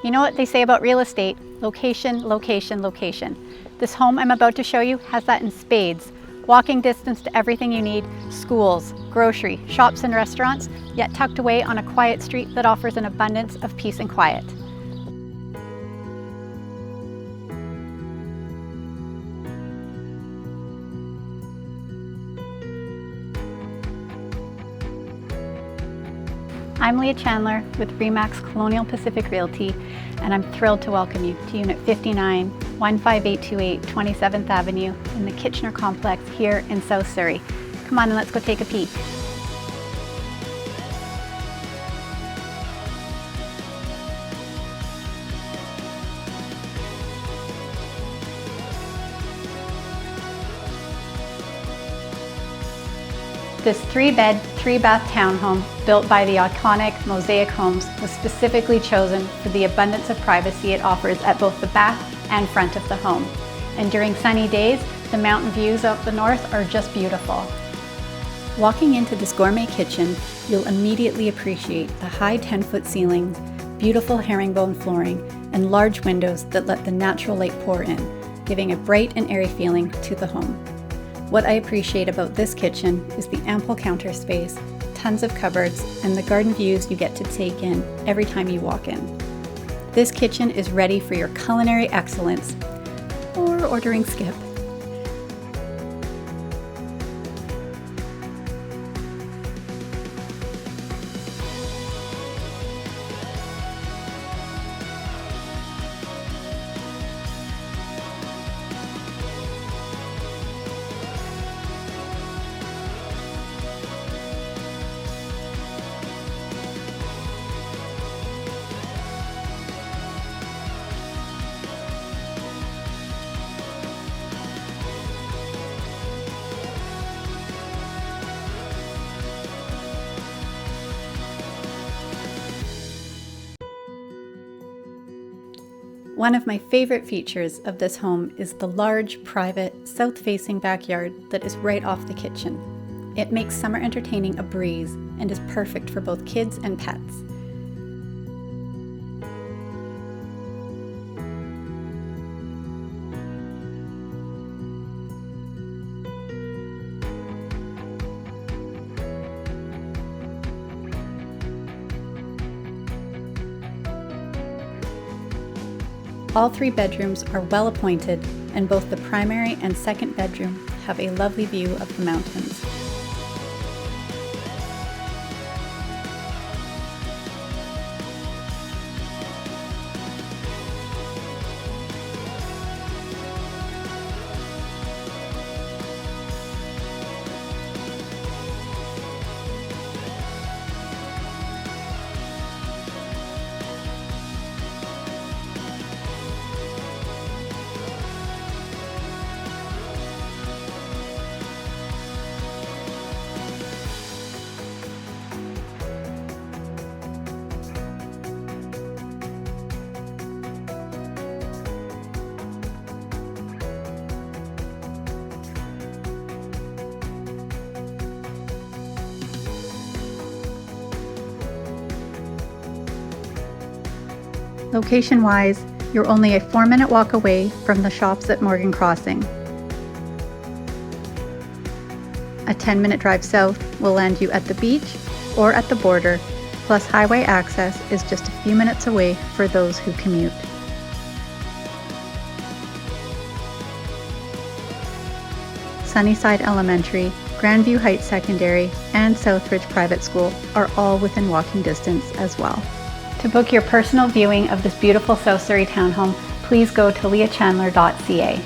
You know what they say about real estate? Location, location, location. This home I'm about to show you has that in spades. Walking distance to everything you need, schools, grocery, shops and restaurants, yet tucked away on a quiet street that offers an abundance of peace and quiet. I'm Leah Chandler with Remax Colonial Pacific Realty, and I'm thrilled to welcome you to Unit 59, 15828 27th Avenue in the Kitchener Complex here in South Surrey. Come on and let's go take a peek. This 3-bed, 3-bath townhome, built by the iconic Mosaic Homes, was specifically chosen for the abundance of privacy it offers at both the back and front of the home. And during sunny days, the mountain views out the north are just beautiful. Walking into this gourmet kitchen, you'll immediately appreciate the high 10-foot ceilings, beautiful herringbone flooring, and large windows that let the natural light pour in, giving a bright and airy feeling to the home. What I appreciate about this kitchen is the ample counter space, tons of cupboards, and the garden views you get to take in every time you walk in. This kitchen is ready for your culinary excellence, or ordering skip. One of my favorite features of this home is the large, private, south-facing backyard that is right off the kitchen. It makes summer entertaining a breeze and is perfect for both kids and pets. All 3 bedrooms are well appointed, and both the primary and second bedroom have a lovely view of the mountains. Location-wise, you're only a 4-minute walk away from the shops at Morgan Crossing. A 10-minute drive south will land you at the beach or at the border, plus highway access is just a few minutes away for those who commute. Sunnyside Elementary, Grandview Heights Secondary, and Southridge Private School are all within walking distance as well. To book your personal viewing of this beautiful South Surrey townhome, please go to leahchandler.ca.